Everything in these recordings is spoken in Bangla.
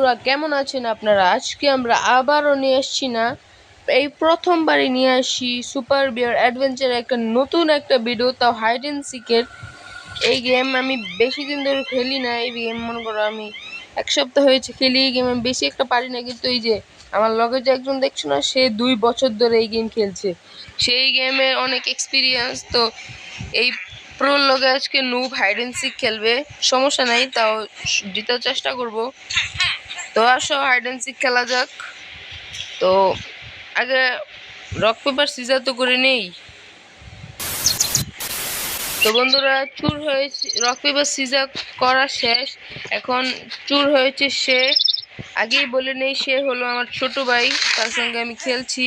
বন্ধুরা কেমন আছেন আপনারা? আজকে আমরা আবারও নিয়ে আসছি না, এই প্রথমবারই নিয়ে আসি সুপার বিয়ার অ্যাডভেঞ্চার একটা নতুন একটা ভিডিও, তাও হাইড অ্যান্ড সিকের। এই গেম আমি বেশি দিন ধরে খেলি না। এই গেম মনে করো আমি এক সপ্তাহ হয়েছে খেলি। এই গেম আমি বেশি একটা পারি না, কিন্তু এই যে আমার লগে যে একজন দেখছো না, সে 2 বছর ধরে এই গেম খেলছে। সেই গেমের অনেক এক্সপিরিয়েন্স। তো এই প্রোর লগে আজকে নুব হাইড অ্যান্ড সিক খেলবে, সমস্যা নাই, তাও জিতার চেষ্টা করব। তো আসো হাইড অ্যান্ড সিক খেলা যাক। তো আগে রক পেপার সিজার তো করে নেই। তো বন্ধুরা চুর হয়েছে, রক পেপার সিজার করা শেষ। এখন চুর হয়েছে সে। আগেই বলে নেই, সে হলো আমার ছোট ভাই, তার সঙ্গে আমি খেলছি।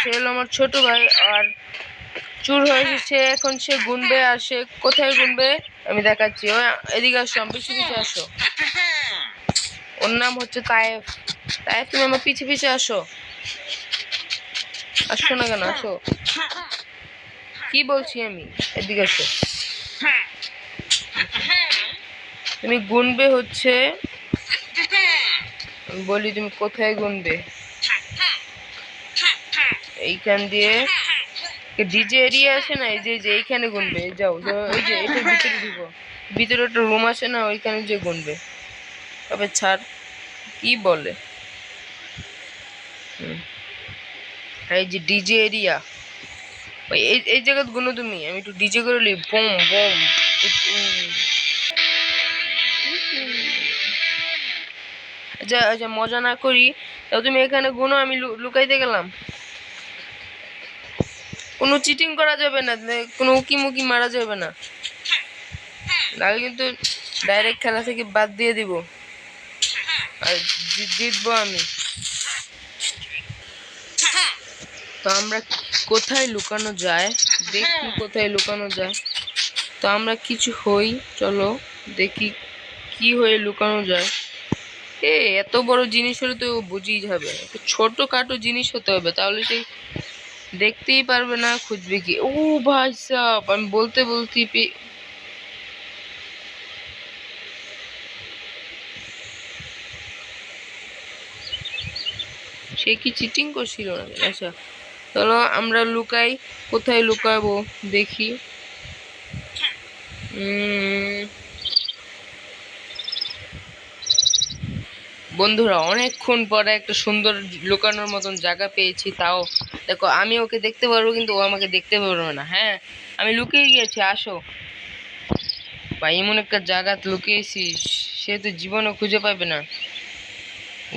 সে হলো আমার ছোট ভাই আর চুর হয়েছে সে। এখন সে গুনবে, আর সে কোথায় গুনবে আমি দেখাচ্ছি। ও এদিকে আসো, পিছু পিছু আসো। ওর নাম হচ্ছে তায়েফ। তায়েফ, তুমি আমার পিছে পিছে আসো। আসো না কেন? আসো, কি বলছি আমি, এদিকে আসো। তুমি গুনবে হচ্ছে, বলি তুমি কোথায় গুনবে, এইখান দিয়ে ডিজে এরিয়া আছে না, এই যে এইখানে গুনবে। যাও যাও, এই যে এটার ভিতরে ঢুকো, ভিতরে একটা রুম আছে না, ওইখানে যে গুনবে। তবে ছাড়, কি বলে, এই যে ডিজে এরিয়া, এই এই জায়গা গুনো তুমি। আমি একটু ডিজে করে লি, বোম বোম। আচ্ছা আচ্ছা, মজা না করি, তাও তুমি এখানে গুনো, আমি লুকাইতে গেলাম। কোনো চিটিং করা যাবে না, কোনো উকি মুকি মারা যাবে না, নাহলে কিন্তু ডাইরেক্ট খেলা থেকে বাদ দিয়ে দিব আর জিতবো আমি। তো আমরা কোথায় লুকানো যায় দেখি, কোথায় লুকানো যায়। তো আমরা কিছু হই, চলো দেখি কি হয়ে লুকানো যায়। এত বড় জিনিস হলে তো বুঝেই যাবে, ছোটখাটো জিনিস হতে হবে, তাহলে সে দেখতেই পারবে না, খুঁজবে কি। ও ভাই সাহেব, আমি বলতে বলতে সে কি চিটিং করছিল না? আচ্ছা চলো আমরা লুকাই, কোথায় লুকাবো দেখি। বন্ধুরা অনেকক্ষণ পরে একটা সুন্দর লুকানোর মতন জায়গা পেয়েছি। তাও দেখো, আমি ওকে দেখতে পারবো কিন্তু ও আমাকে দেখতে পারবে না। হ্যাঁ, আমি লুকিয়ে গিয়েছি, আসো ভাই। এমন একটা জায়গা লুকিয়েছি, সে তো জীবনও খুঁজে পাবে না।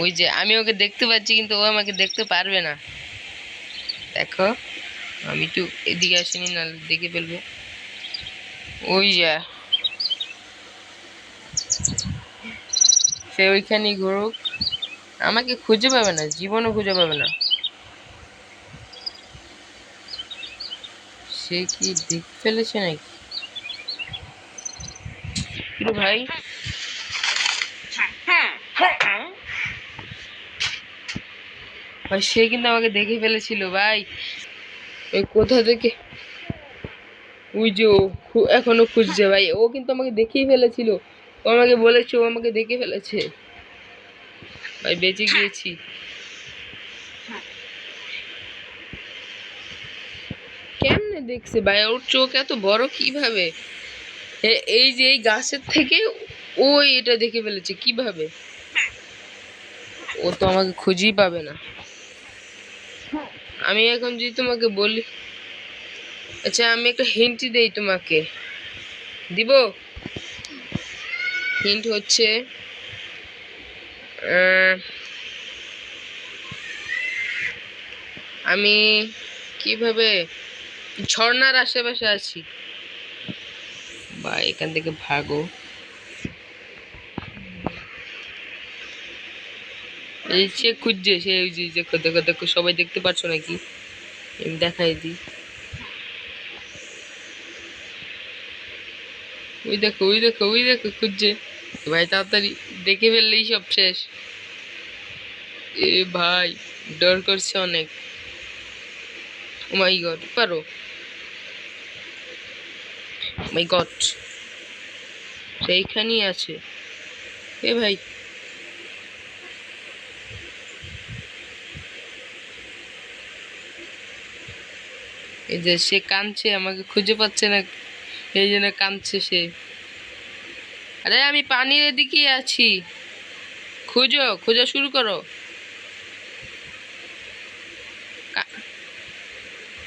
ওই যে আমি ওকে দেখতে পাচ্ছি কিন্তু ও আমাকে দেখতে পারবে না। দেখো, আমি একটু এদিকে আসিনি, না দেখে ফেলবে। ওই যা, সে ওইখানেই ঘুরুক, আমাকে খুঁজে পাবে না, জীবনও খুঁজে পাবে না। সে কি দেখে ফেলেছে নাকি ভাই? ভাই সে কিন্তু আমাকে দেখে ফেলেছিল ভাই। ওই কোথা থেকে, ওই যে ও এখনো খুঁজছে ভাই। ও কিন্তু আমাকে দেখেই ফেলেছিল, ও আমাকে বলেছে ও আমাকে দেখে ফেলেছে ভাই। বেঁচে গিয়েছি। কেমনে দেখছে ভাই? ওর চোখ এত বড় কিভাবে? এই যে এই গাছের থেকে ওই এটা দেখে ফেলেছে কিভাবে? ও তো আমাকে খুঁজেই পাবে না। আমি এখন যদি তোমাকে বলি, আচ্ছা আমি একটা হিন্ট দেই তোমাকে, দিব। হিন্ট হচ্ছে আমি কিভাবে ঝর্ণার আশেপাশে আছি। বা এখান থেকে ভাগো। এই সে খুঁজছে, সে ওই যে দেখো দেখো দেখো, সবাই দেখতে পাচ্ছ নাকি? আমি দেখাই দিই, ওই দেখো ওই দেখো ওই দেখো খুঁজছে ভাই। তাড়াতাড়ি দেখে ফেললেই সব শেষ। এ ভাই, ডর করছে অনেক। ও মাই গড, পারো, মাই গড, সেইখানেই আছে। এ ভাই এই যে সে কাঁদছে, আমাকে খুঁজে পাচ্ছে না, এই জন্য কাঁদছে সে। আরে আমি পানির এদিকেই আছি, খুঁজো, খোঁজা শুরু করো।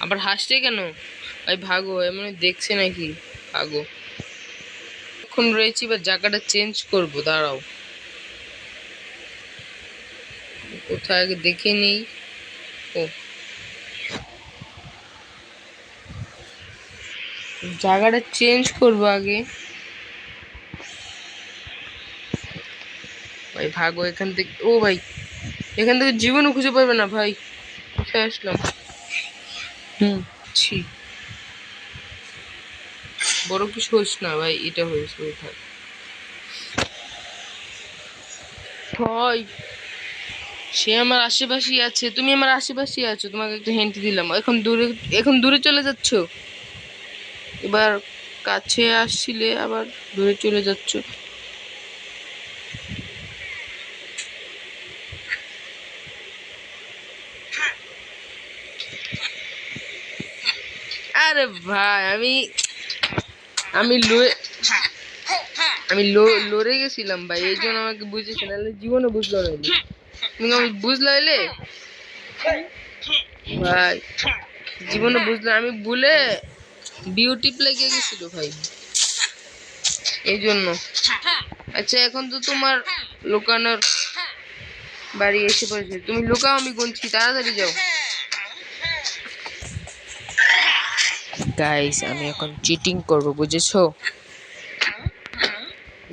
আবার হাসছে কেন ভাই? ভাগো, এমন দেখছে নাকি? ভাগো। এখন রয়েছি, বা জায়গাটা চেঞ্জ করবো, দাঁড়াও। কোথায় আগে দেখে নিই। ও, জায়গাটা চেঞ্জ করবো আগে। ভাই ভাগো এখান থেকে। ও ভাই, এখান থেকে জীবনও খুঁজে পাবে না ভাই। কোথায় আসলাম? ছি, বড় কিছু হোস না ভাই, এটা হয়েছে কোথায় ভাই? সে আমার আশেপাশেই আছে, তুমি আমার আশেপাশেই আছো, তোমাকে একটা হিন্ট দিলাম। এখন দূরে চলে যাচ্ছ, এবার কাছে আসছিলে আবার দূরে চলে যাচ্ছ। আরে ভাই, আমি লড়ে গেছিলাম ভাই, এই জন্য আমাকে বুঝেছে, নাহলে জীবনে বুঝলো না। তুমি আমি বুঝলো এলে ভাই, জীবনে বুঝলে আমি ভুলে বিউটি লেগে গেছিল ভাই, এই জন্য। আচ্ছা, এখন তো তোমার লুকানোর বাড়ি এসে পড়েছে, তুমি লুকাও, আমি গুনছি, তাড়াতাড়ি যাও। গাইস, আমি এখন চিটিং করব, বুঝেছো?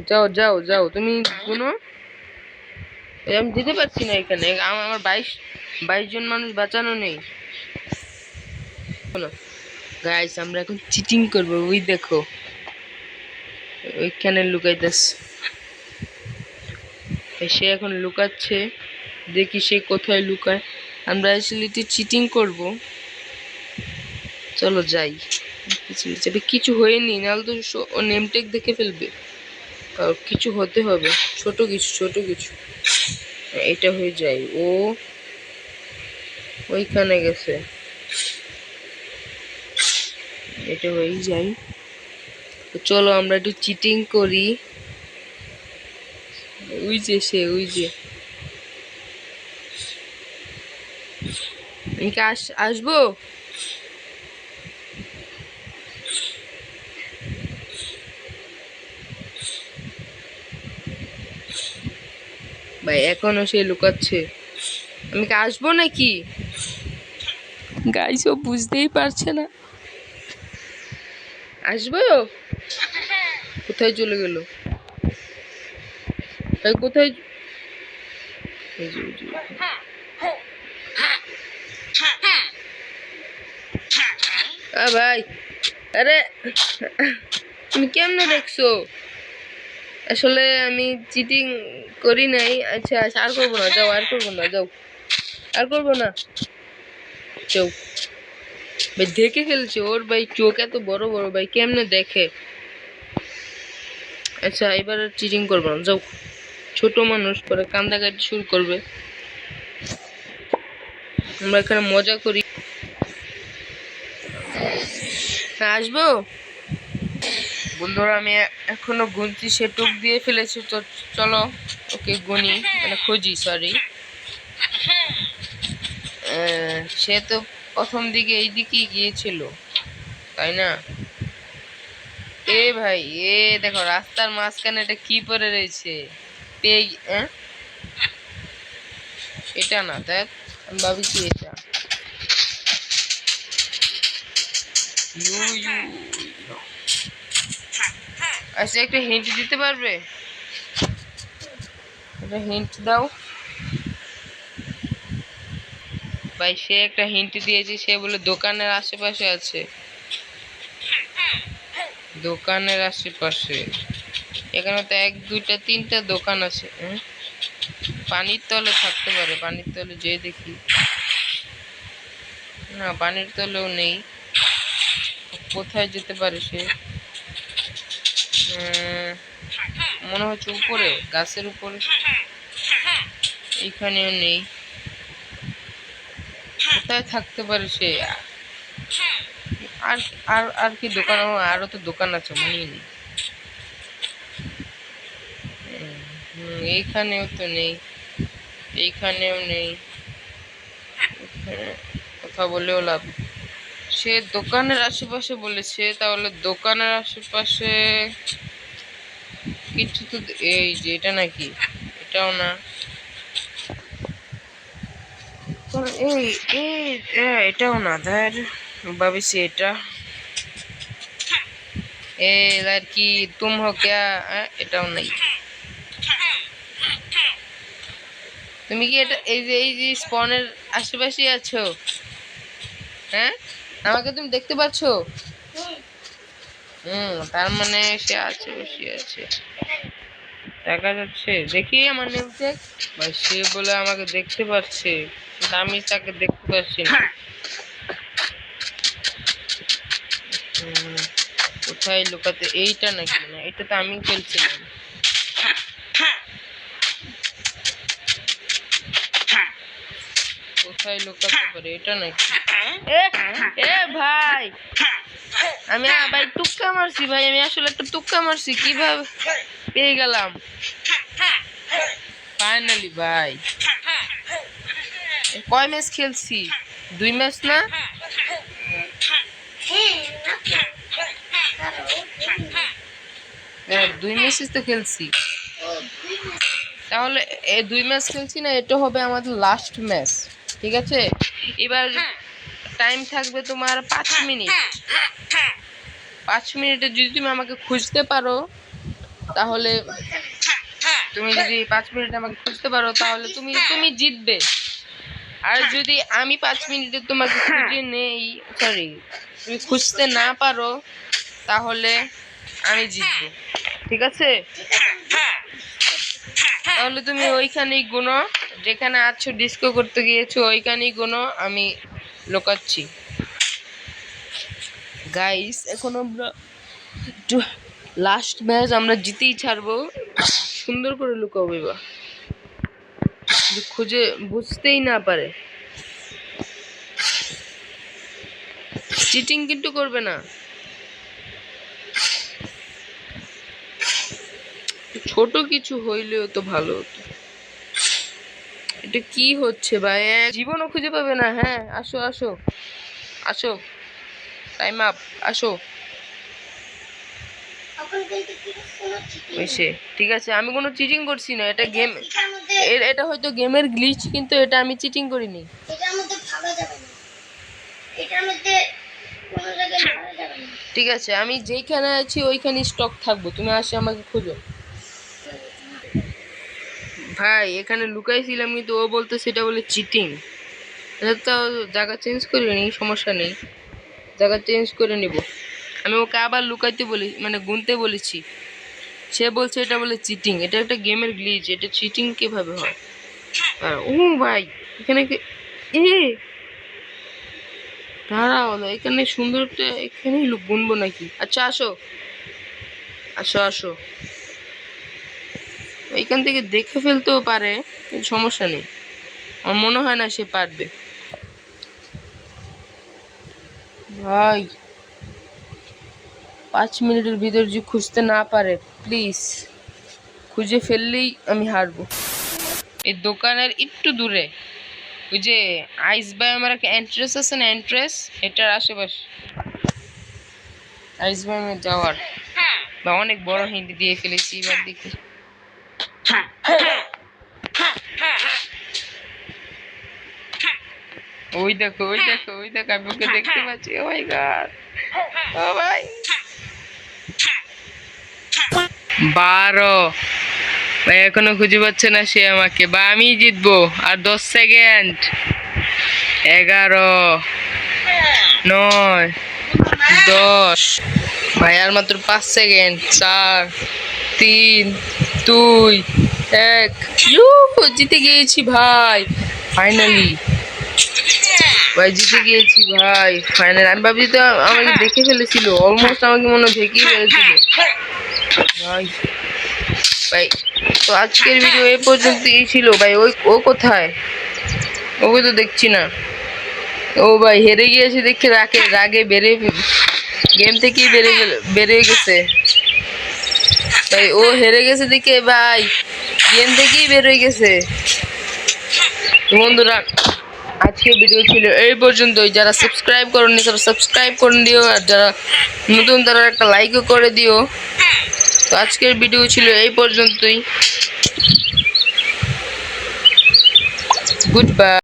যাও যাও যাও, তুমি গুনো। আমি দিতে পারছি না এখানে, আমার 22 জন মানুষ বাঁচানো নেই। গাইস, আমরা এখন চিটিং করবো, ওই দেখো ওইখানে লুকাইতেছে। সে এখন লুকাচ্ছে, দেখি সে কোথায় লুকায়। আমরা আসলে চিটিং করব, চলো যাই। কিছু হয়নি, নাহলে তো নেম টেক দেখে ফেলবে। কিছু হতে হবে, ছোট কিছু। এটা হয়ে যায়, ও ওইখানে গেছে, এটা হয়েই যাই। তো চলো আমরা একটু চিটিং করি। ওই যে সে, ওই যে। আসবো? ভাই এখনো সে লুকাচ্ছে, আমি কি আসবো নাকি? গাইস, ও বুঝতেই পারছে না। আসবো? কোথায় চলে গেল ভাই? কোথায়? ভাই, আরে তুমি কেমনে দেখছো? আসলে আমি চিটিং করি নাই। আচ্ছা আচ্ছা, আর করবো না, যাও, আর করবো না, যাও, আর করবো না, যাও। ভাই দেখে ফেলছে, ওর ভাই চোখ এত বড় বড়, ভাই কেমনে দেখে। আচ্ছা, এবার আর চিটিং করবো না, যাও। ছোট মানুষ পরে কান্দাকাটি শুরু করবে, আমরা এখানে মজা করি। আসবো বন্ধুরা, আমি এখনো গুনছি, সে টুক দিয়ে ফেলেছে, তো চলো ওকে গুনি, মানে খুঁজি, সরি। সে তো প্রথম দিকে এই দিকেই গিয়েছিল, তাই না? এ ভাই, এ দেখো রাস্তার মাঝখানে এটা কি পরে রয়েছে, পেয়ে। এটা না, দেখ, আমি ভাবি কি এটা। আচ্ছা, একটা হিন্ট দিতে পারবে? একটা হিন্ট দাও ভাই। সে একটা হিন্ট দিয়েছে, সে বলে দোকানের আশেপাশে আছে, দোকানের আশেপাশে। এখানে তো 1 2 3টা দোকান আছে। পানির তলে থাকতে পারে, পানির তলে যেয়ে দেখি। না, পানির তলেও নেই। কোথায় যেতে পারে সে? মনে হচ্ছে উপরে, গাছের উপরে। এইখানেও নেই। কোথায় থাকতে পারে সে? আর আর আর কি দোকান? আরো তো দোকান আছে, মনে নেই। এইখানেও তো নেই, এইখানেও নেই। কথা বলেও লাভ। সে দোকানের আশেপাশে বলেছে, তাহলে দোকানের আশেপাশে কিছু তো। এই যে এটা নাকি? এটাও না। এই এই এটাও না। ধর ভাবিছি এটা। এ লড়কি তুম হো ক্যা? এটাও নাই। তুমি কি এটা এই যে স্পনের আশেপাশে আছো? হ্যাঁ, আমাকে তুমি দেখতে পাচ্ছো? তার মানে সে আছে, বসে আছে, দেখা যাচ্ছে। দেখি আমার নেম চেক। ভাই সে বলে আমাকে দেখতে পাচ্ছে, কিন্তু আমি তাকে দেখতে পাচ্ছি না। কোথায় লুকাতে? এইটা নাকি? না, এটা তো আমি খেলছিলাম। কোথায় লুকাতে পারে? এটা নাকি? এ এ ভাই, আমি ভাই টুক্কা মারছি ভাই, আমি আসলে একটা টুক্কা মারছি, কিভাবে পেয়ে গেলাম ফাইনালি ভাই। কয় ম্যাচ খেলছি? 2 ম্যাচ না? হ্যাঁ, 2 ম্যাচই তো খেলছি। তাহলে এই 2 ম্যাচ খেলছি না, এটা হবে আমাদের লাস্ট ম্যাচ। ঠিক আছে, এবার টাইম থাকবে তোমার 5 মিনিট। 5 মিনিটে যদি তুমি আমাকে খুঁজতে পারো, তাহলে তুমি যদি 5 মিনিটে আমাকে খুঁজতে পারো, তাহলে তুমি তুমি জিতবে। আর যদি আমি 5 মিনিটে তোমাকে খুঁজে নেই, সরি, তুমি খুঁজতে না পারো, তাহলে আমি জিতবো। ঠিক আছে, তাহলে তুমি ওইখানেই গুনো, যেখানে আছো ডিস্কো করতে গিয়েছো ওইখানেই গুনো, আমি লুকাচ্ছি। গাইস, এখন আমরা লাস্ট ম্যাচ, আমরা জিতেই ছাড়বো। সুন্দর করে লুকাবো এবার, খুঁজে বুঝতেই না পারে। চিটিং কিন্তু করবে না। ছোট কিছু হইলেও তো ভালো হতো। এটা কি হচ্ছে ভাই? জীবনও খুঁজে পাবে না। হ্যাঁ, আসো আসো আসো, টাইম আপ, আসো। ঠিক আছে, আমি কোনো চিটিং করছি না, এটা গেম। এটা হয়তো গেমের গ্লিচ, কিন্তু এটা আমি চিটিং করিনি। ঠিক আছে, আমি যেখানে আছি ওইখানে স্টক থাকবো, তুমি আসে আমাকে খুঁজো। ভাই এখানে লুকাইছিলাম, কিন্তু ও বলতে সেটা বলে চিটিং। তো জায়গা চেঞ্জ করে নি, সমস্যা নেই, জায়গা চেঞ্জ করে নিব। আমি ওকে আবার লুকাইতে বলি, মানে গুনতে বলেছি, সে বলছে এটা বলে চিটিং। এটা একটা গেমের গ্লিচ, এটা চিটিং কিভাবে হয়? আর ও ভাই, এখানে এ দাঁড়াও না, এখানে সুন্দর একটা, এখানেই গুনবো নাকি? আচ্ছা আসো আসো আসো, এইখান থেকে দেখে ফেলতেও পারে, কিন্তু সমস্যা নেই, আমার মনে হয় না সে পারবে। ভাই 5 মিনিটের ভিতর যদি খুঁজতে না পারে, প্লিজ, খুঁজে ফেললেই আমি হারবো। এই দোকানের একটু দূরে ওই যে আইস বাই আমার একটা এন্ট্রেস আছে না, এন্ট্রেস, এটার আশেপাশে আইস বাই যাওয়ার। বা অনেক বড় হিন্ট দিয়ে ফেলেছি, এবার দেখি। ওই দেখো ওই দেখো ওই দেখো, আমি ওকে দেখতে পাচ্ছি। ও মাই গড, ও ভাই 12। ভাই এখনো খুঁজে পাচ্ছে না সে আমাকে, বা আমি জিতবো। আর 10 সেকেন্ড। 11, 9, 10। ভাই আর মাত্র 5 সেকেন্ড। 4, 3, 2, 1। জিতে গিয়েছি ভাই, ফাইনালি। ভাই জিতে গিয়েছি ভাই, ফাইনাল। আমি ভাবছি তো আমাকে দেখে ফেলেছিল, অলমোস্ট আমাকে মনে হয় দেখেই ফেলেছিল ভাই। ভাই তো আজকের ভিডিও এই পর্যন্তই ছিল ভাই। ও কোথায়? ওকে তো দেখছি না। ও ভাই হেরে গিয়েছে দেখে রাগে গেম থেকেই বেরিয়ে গেছে ভাই। ও হেরে গেছে দেখে ভাই গেম থেকেই বেরিয়ে গেছে। বন্ধুরা আজকের ভিডিও ছিল এই পর্যন্তই। যারা সাবস্ক্রাইব করেননি তারা সাবস্ক্রাইব করে দিও, আর যারা নতুন তারা একটা লাইকও করে দিও। তো আজকের ভিডিও ছিল এই পর্যন্তই। Good bye.